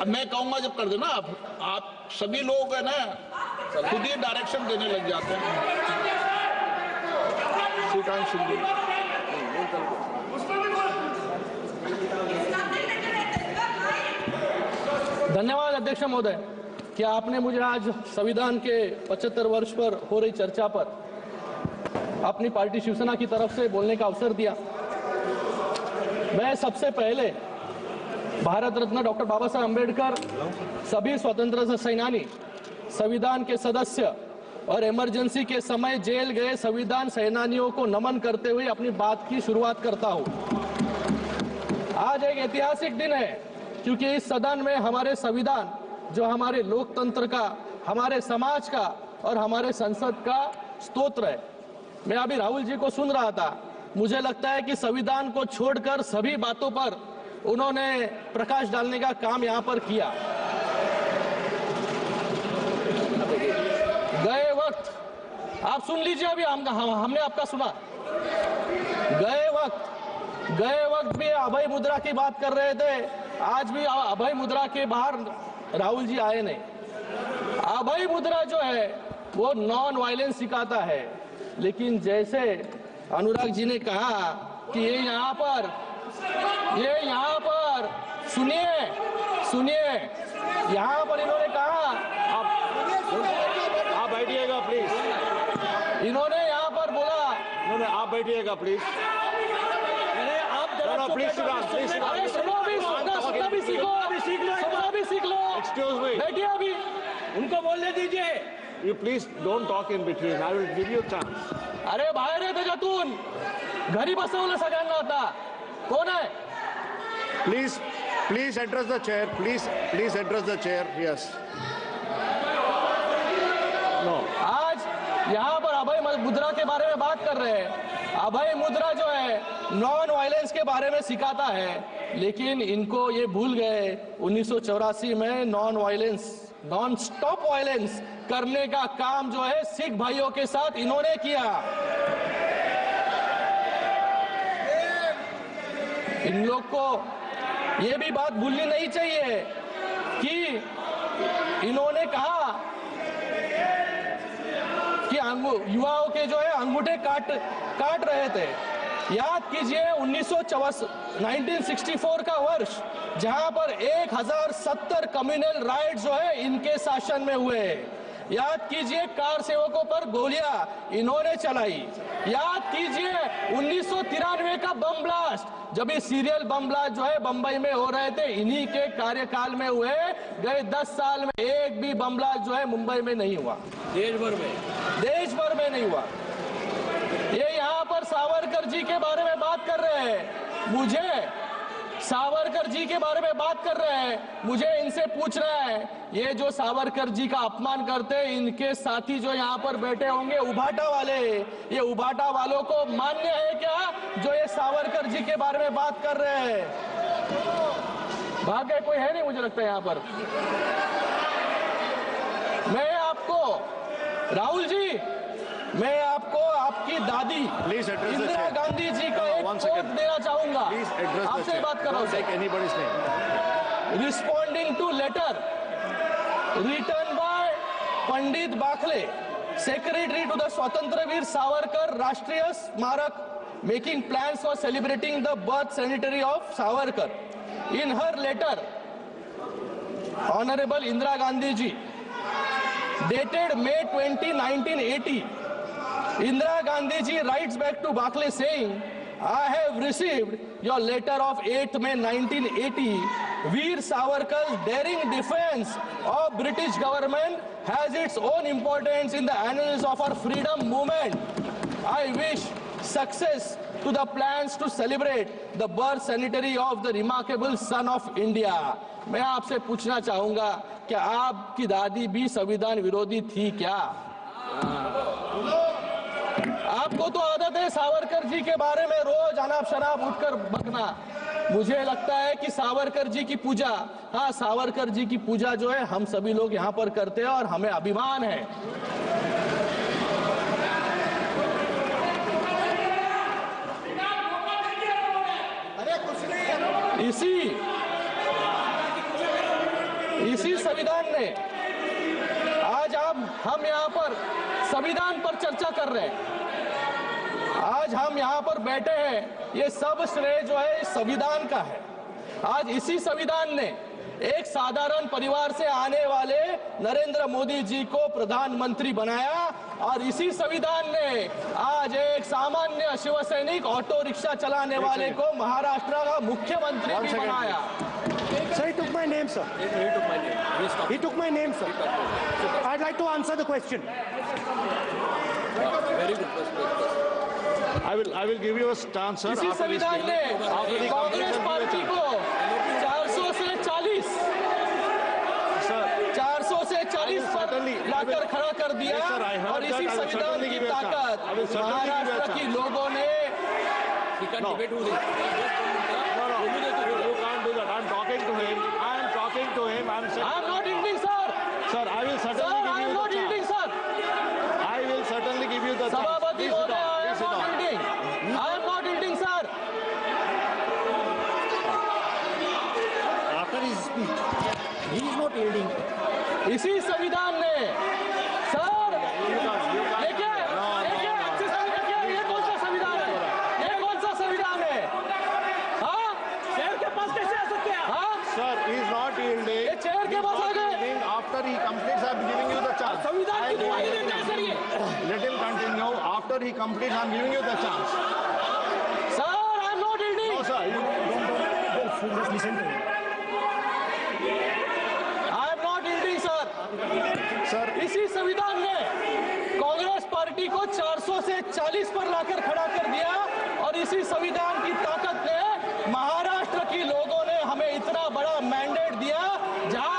अब मैं कहूंगा जब कर देना आप सभी लोग है ना खुद ही डायरेक्शन देने लग जाते हैं। श्रीकांत सिंह धन्यवाद अध्यक्ष महोदय कि आपने मुझे आज संविधान के 75 वर्ष पर हो रही चर्चा पर अपनी पार्टी शिवसेना की तरफ से बोलने का अवसर दिया। मैं सबसे पहले भारत रत्न डॉक्टर बाबा साहब अम्बेडकर, सभी स्वतंत्रता सेनानी, संविधान के सदस्य और इमरजेंसी के समय जेल गए संविधान सेनानियों को नमन करते हुए अपनी बात की शुरुआत करता हूं। आज एक ऐतिहासिक दिन है क्योंकि इस सदन में हमारे संविधान, जो हमारे लोकतंत्र का, हमारे समाज का और हमारे संसद का स्तोत्र है। मैं अभी राहुल जी को सुन रहा था, मुझे लगता है कि संविधान को छोड़कर सभी बातों पर उन्होंने प्रकाश डालने का काम यहां पर किया। गए वक्त आप सुन लीजिए, अभी हमने आपका सुना। गए वक्त भी अभय मुद्रा की बात कर रहे थे, आज भी अभय मुद्रा के बाहर राहुल जी आए नहीं। अभय मुद्रा जो है वो नॉन वायलेंस सिखाता है, लेकिन जैसे अनुराग जी ने कहा कि ये यहाँ पर सुनिए यहाँ पर इन्होंने कहा, आप बैठिएगा प्लीज। इन्होंने यहाँ पर बोला, आप बैठिएगा प्लीज। प्लीज सीख लो। एक्सक्यूज मी, बैठिए, अभी उनको बोलने दीजिए। You please don't talk in between, I will give you chance. अरे बाहेर आहे त्याच्यातून, घरी बसवलं सगळ्यांना आता। कोण आहे? Please address the chair, please address the chair. Yes, no. आज यहाँ पर अभय मुद्रा के बारे में बात कर रहे हैं। अभय मुद्रा जो है नॉन वायलेंस के बारे में सिखाता है, लेकिन इनको ये भूल गए 1984 में नॉन स्टॉप वायलेंस करने का काम जो है सिख भाइयों के साथ इन्होंने किया। इन लोग को ये भी बात भूलनी नहीं चाहिए कि इन्होंने कहा कि युवाओं के जो है अंगूठे काट रहे थे। याद कीजिए 1964 का वर्ष, जहां पर 1070 कम्युनल राइट जो है इनके शासन में हुए। याद कीजिए कार सेवकों पर गोलियां इन्होंने चलाई। याद कीजिए 1993 का बम ब्लास्ट, जब ये सीरियल बम ब्लास्ट जो है बंबई में हो रहे थे, इन्हीं के कार्यकाल में हुए। गए 10 साल में एक भी बम ब्लास्ट जो है मुंबई में नहीं हुआ, देश भर में नहीं हुआ। ये यहाँ पर सावरकर जी के बारे में बात कर रहे हैं, सावरकर जी के बारे में बात कर रहे हैं। मुझे इनसे पूछना है, ये जो सावरकर जी का अपमान करते हैं, इनके साथी जो यहाँ पर बैठे होंगे उभाटा वाले, ये उभाटा वालों को मान्य है क्या जो ये सावरकर जी के बारे में बात कर रहे हैं? भाग्य कोई है नहीं मुझे लगता है यहाँ पर। मैं आपको राहुल जी, मैं आपको आपकी दादी इंदिरा गांधी जी का एक कोट देना चाहूंगा। आपसे बात कर रहा हूं। Responding to letter written by Pandit Bakhle, secretary to the Swatantra Veer Savarkar Rashtriya Smarak, making plans for celebrating the birth centenary of Savarkar. In her letter, honourable Indira Gandhi ji, dated May 20, 1980, Indira Gandhi ji writes back to Bakhle saying, I have received your letter of 8th May 1980. Veer Savarkar's daring defense of British government has its own importance in the annals of our freedom movement. I wish success to the plans to celebrate the birth centenary of the remarkable son of India. मैं आपसे पूछना चाहूंगा, क्या आपकी दादी भी संविधान विरोधी थी क्या? आपको तो आदत है सावरकर जी के बारे में रोज अनाप शनाप उठकर बकना। मुझे लगता है कि सावरकर जी की पूजा, हाँ सावरकर जी की पूजा जो है हम सभी लोग यहाँ पर करते हैं और हमें अभिमान है। इसी संविधान ने आज हम यहाँ पर संविधान पर चर्चा कर रहे हैं। आज हम यहाँ पर बैठे हैं, ये सब श्रेय जो है संविधान का है। आज इसी संविधान ने एक साधारण परिवार से आने वाले नरेंद्र मोदी जी को प्रधानमंत्री बनाया और इसी संविधान ने आज एक सामान्य शिवसैनिक ऑटो रिक्शा चलाने वाले को महाराष्ट्र का मुख्यमंत्री भी बनाया। Sir, he took my name, sir. He took my name, sir. I'd like to answer the question. I will give you a chance, sir. इसी after this संविधान ने speech. After the Congress conclusion, party को 400 से 40 Sir, 400 से 40 पर certainly, लाकर खड़ा कर दिया। Yes, sir, I heard और इसी that. I will संविधान certainly की give you a chance. ताकत I will certainly give you a Maharashtra की chance. लोगों ने No. You can't do that. I'm talking to him. I'm saying, I am not ending sir sir, I will sir certainly I give am you not the ending chance. Sir I will certainly give you the chance. सभापति Please sit महोदय down. I am Please sit not down. Ending I am not ending sir After his speech, he is not yielding. इसी संविधान ने sir You can't. ये क्या है? No, ये no, क्या है? no. अच्छे से ये क्या है? ये कौन सा संविधान है? ये कौन सा संविधान है? हाँ? शेर के पास कैसे आ सकते हैं? हाँ? Sir, he is not yielding. ये chair के He is pass uh not गए। yielding. After he completes, I'm giving you the chance. संविधान की I will दुहाई give देते हैं you सर ये। the chance. Let him continue. After he completes, I'm giving you the chance. Sir I am not ending No, sir. Just listen to him. I am not ending sir Sir, इसी संविधान ने Congress party को 400 से 40 पर लाकर खड़ा कर दिया और इसी संविधान की ताकत ने महाराष्ट्र की लोगों ने हमें इतना बड़ा मैंडेट दिया जहां